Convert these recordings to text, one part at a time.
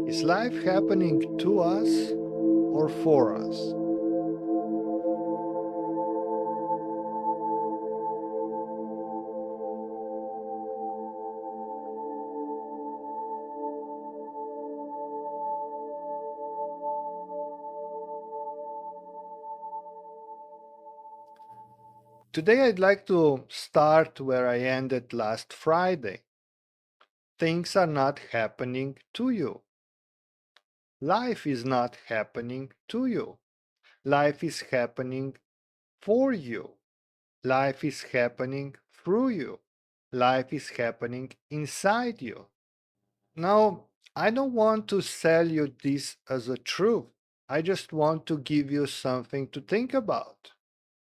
Is life happening to us or for us? Today I'd like to start where I ended last Friday. Things are not happening to you. Life is not happening to you. Life is happening for you. Life is happening through you. Life is happening inside you. Now, I don't want to sell you this as a truth. I just want to give you something to think about.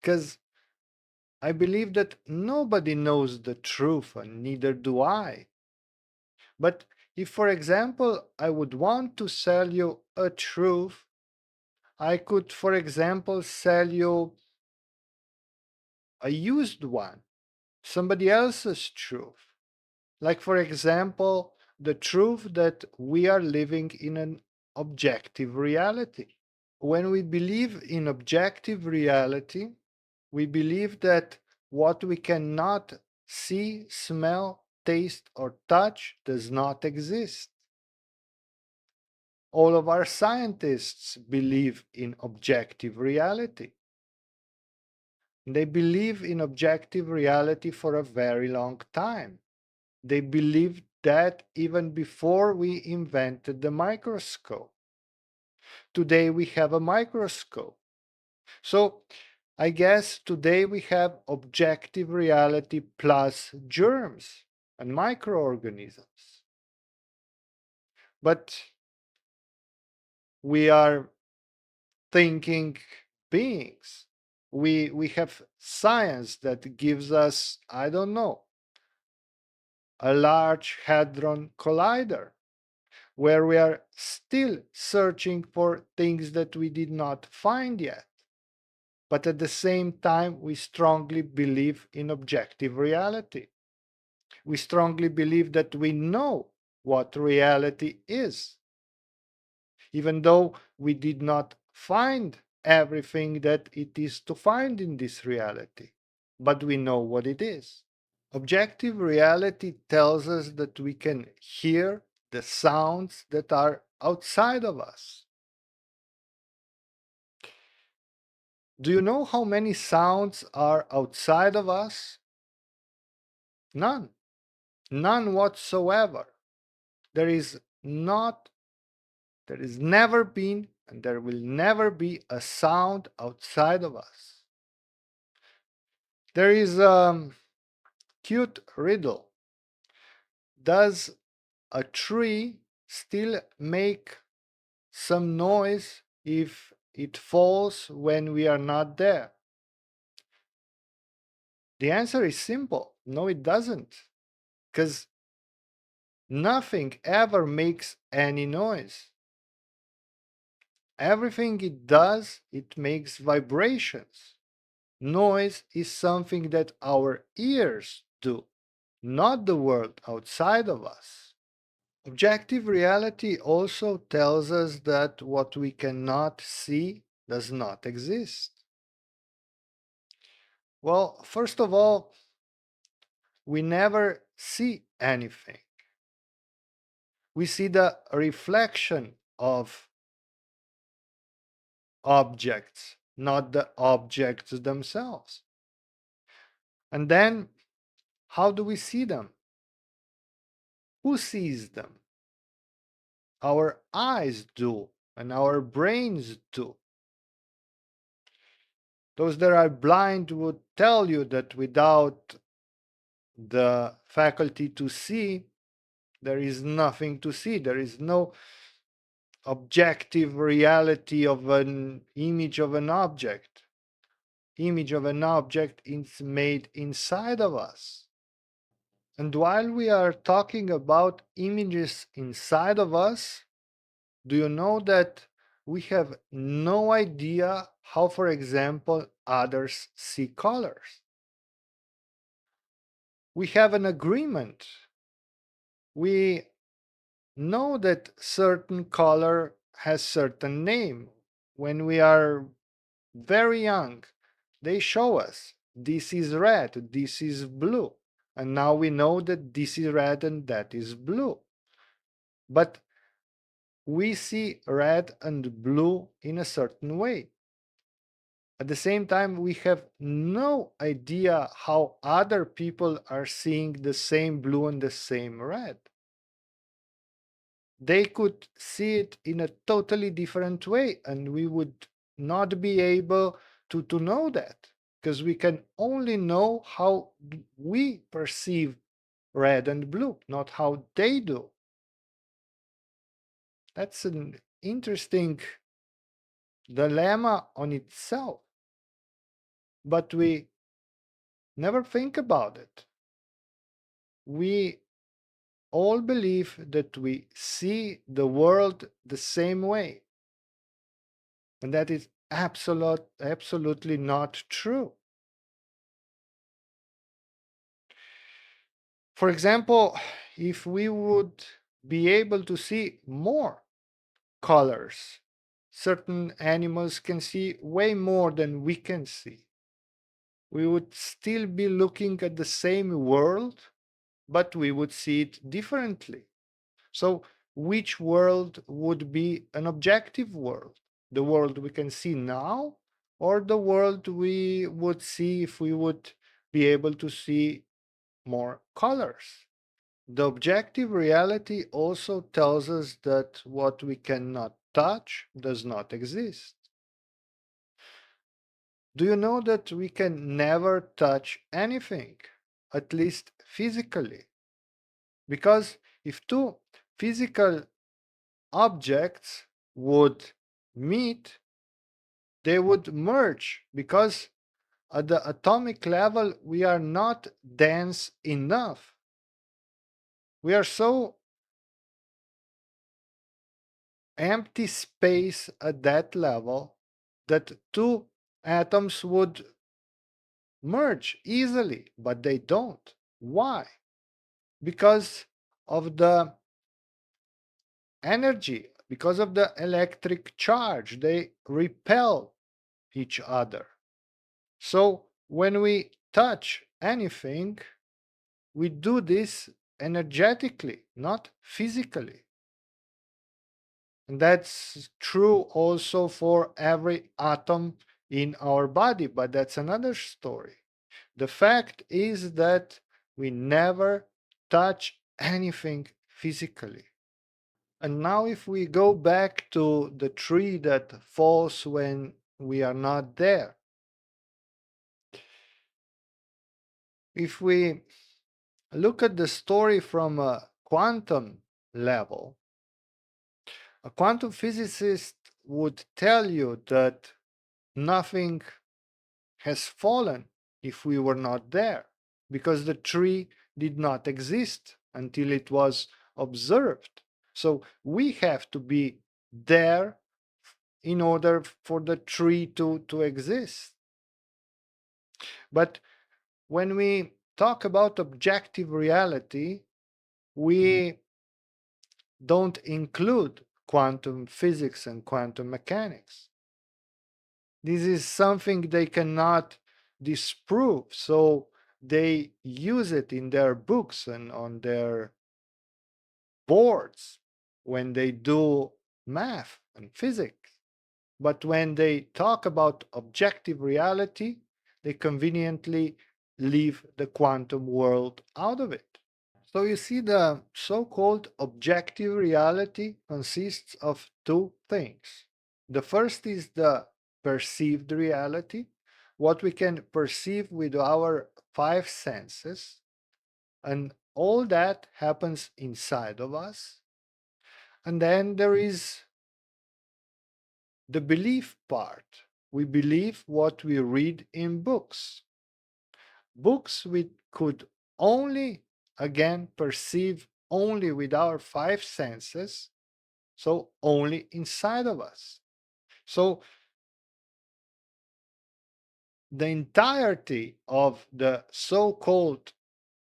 Because I believe that nobody knows the truth, and neither do I. But if, for example, I would want to sell you a truth, I could, for example, sell you a used one, somebody else's truth. Like, for example, the truth that we are living in an objective reality. When we believe in objective reality, we believe that what we cannot see, smell, taste, or touch does not exist. All of our scientists believe in objective reality. They believe in objective reality for a very long time. They believed that even before we invented the microscope. Today we have a microscope. So I guess today we have objective reality plus germs and microorganisms. But we are thinking beings. We have science that gives us, I don't know, a large hadron collider where we are still searching for things that we did not find yet. But at the same time, we strongly believe in objective reality. We strongly believe that we know what reality is, even though we did not find everything that it is to find in this reality, but we know what it is. Objective reality tells us that we can hear the sounds that are outside of us. Do you know how many sounds are outside of us? None. None whatsoever. There is not, there is never been, and there will never be a sound outside of us. There is a cute riddle. Does a tree still make some noise if it falls when we are not there? The answer is simple. No, it doesn't. Because nothing ever makes any noise. Everything it does, it makes vibrations. Noise is something that our ears do, not the world outside of us. Objective reality also tells us that what we cannot see does not exist. Well, first of all, we never see anything. We see the reflection of objects, not the objects themselves. And then, how do we see them? Who sees them? Our eyes do, and our brains do. Those that are blind would tell you that without the faculty to see, there is nothing to see. There is no objective reality of an image of an object. Image of an object is made inside of us. And while we are talking about images inside of us, do you know that we have no idea how, for example, others see colors? We have an agreement. We know that certain color has certain name. When we are very young, they show us this is red, this is blue. And now we know that this is red and that is blue. But we see red and blue in a certain way. At the same time, we have no idea how other people are seeing the same blue and the same red. They could see it in a totally different way, and we would not be able to know that because we can only know how we perceive red and blue, not how they do. That's an interesting dilemma on itself, but we never think about it. We all believe that we see the world the same way, and that is absolutely not true. For example, if we would be able to see more colors, certain animals can see way more than we can see. We would still be looking at the same world, but we would see it differently. So, which world would be an objective world? The world we can see now, or the world we would see if we would be able to see more colors? The objective reality also tells us that what we cannot touch does not exist. Do you know that we can never touch anything, at least physically? Because if two physical objects would meet, they would merge because at the atomic level we are not dense enough. We are so empty space at that level that two atoms would merge easily, but they don't. Why? Because of the energy, because of the electric charge. They repel each other. So when we touch anything, we do this energetically, not physically. And that's true also for every atom in our body, but that's another story. The fact is that we never touch anything physically. And now, if we go back to the tree that falls when we are not there, if we look at the story from a quantum level, a quantum physicist would tell you that nothing has fallen if we were not there, because the tree did not exist until it was observed. So we have to be there in order for the tree to exist. But when we talk about objective reality, we don't include quantum physics and quantum mechanics. This is something they cannot disprove, so they use it in their books and on their boards when they do math and physics. But when they talk about objective reality, they conveniently leave the quantum world out of it. So you see, the so called objective reality consists of two things. The first is the perceived reality, what we can perceive with our five senses, and all that happens inside of us. And then there is the belief part. We believe what we read in books. Books we could only, again, perceive only with our five senses, so only inside of us. So the entirety of the so called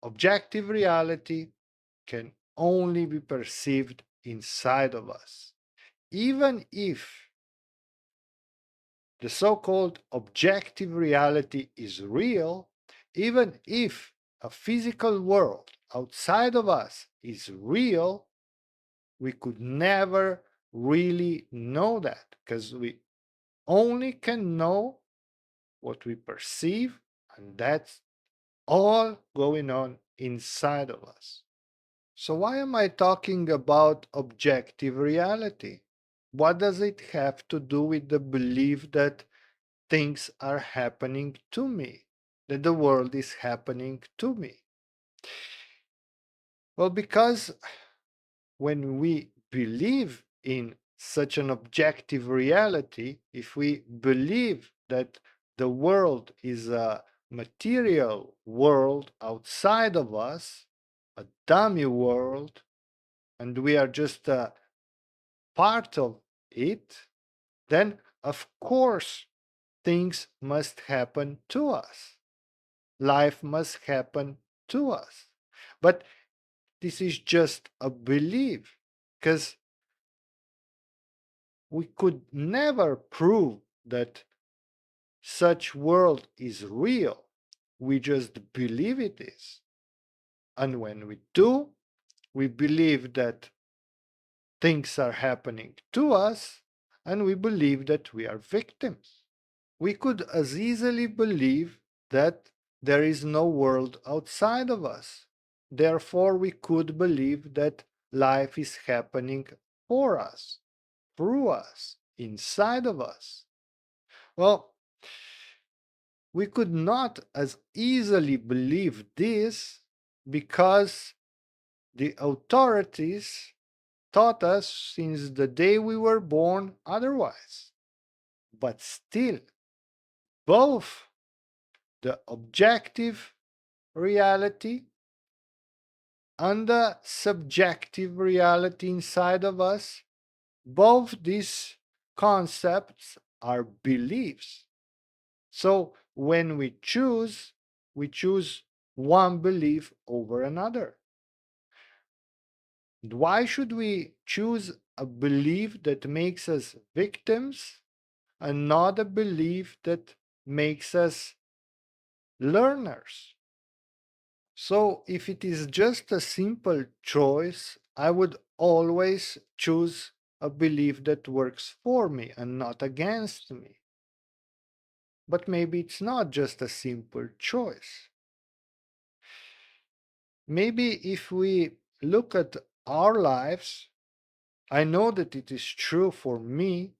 objective reality can only be perceived inside of us. Even if the so called objective reality is real, even if a physical world outside of us is real, we could never really know that because we only can know what we perceive, and that's all going on inside of us. So, why am I talking about objective reality? What does it have to do with the belief that things are happening to me, that the world is happening to me? Well, because when we believe in such an objective reality, if we believe that the world is a material world outside of us, a dummy world, and we are just a part of it, then of course things must happen to us. Life must happen to us. But this is just a belief because we could never prove that such world is real. We just believe it is. And when we do, we believe that things are happening to us and we believe that we are victims. We could as easily believe that there is no world outside of us. Therefore, we could believe that life is happening for us, through us, inside of us. Well, we could not as easily believe this because the authorities taught us since the day we were born otherwise. But still, both the objective reality and the subjective reality inside of us, both these concepts are beliefs. So when we choose one belief over another. Why should we choose a belief that makes us victims and not a belief that makes us learners? So, if it is just a simple choice, I would always choose a belief that works for me and not against me. But maybe it's not just a simple choice. Maybe if we look at our lives, I know that it is true for me.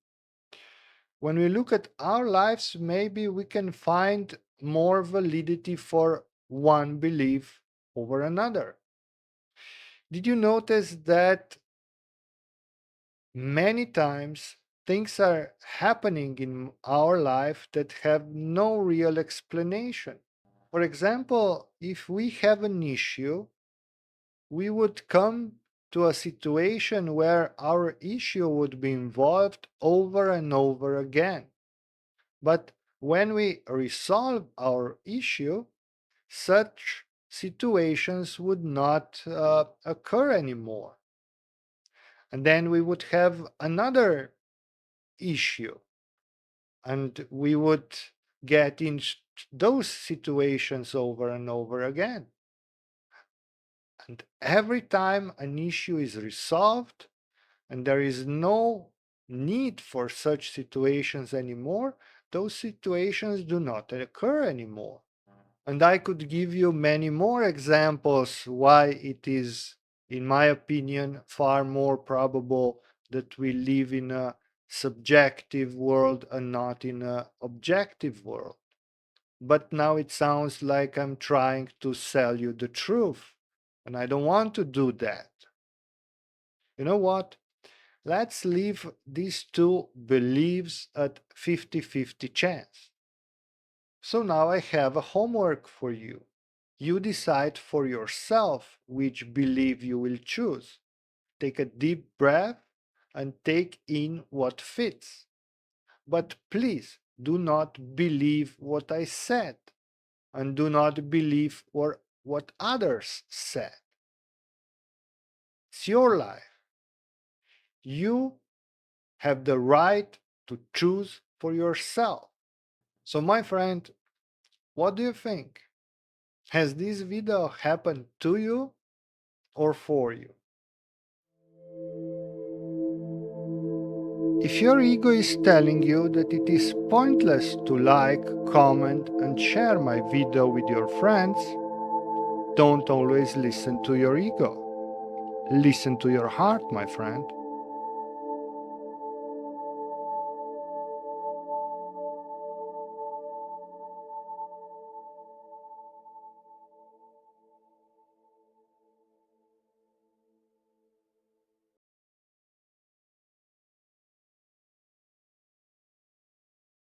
When we look at our lives, maybe we can find more validity for one belief over another. Did you notice that many times things are happening in our life that have no real explanation? For example, if we have an issue, we would come to a situation where our issue would be involved over and over again. But when we resolve our issue, such situations would not occur anymore. And then we would have another issue, and we would get in those situations over and over again. And every time an issue is resolved and there is no need for such situations anymore, those situations do not occur anymore. And I could give you many more examples why it is, in my opinion, far more probable that we live in a subjective world and not in an objective world. But now it sounds like I'm trying to sell you the truth, and I don't want to do that. You know what? Let's leave these two beliefs at 50-50 chance. So now I have a homework for you. You decide for yourself which belief you will choose. Take a deep breath and take in what fits. But please do not believe what I said and do not believe what others said. It's your life. You have the right to choose for yourself. So, my friend, what do you think? Has this video happened to you or for you? If your ego is telling you that it is pointless to like, comment, and share my video with your friends, don't always listen to your ego. Listen to your heart, my friend.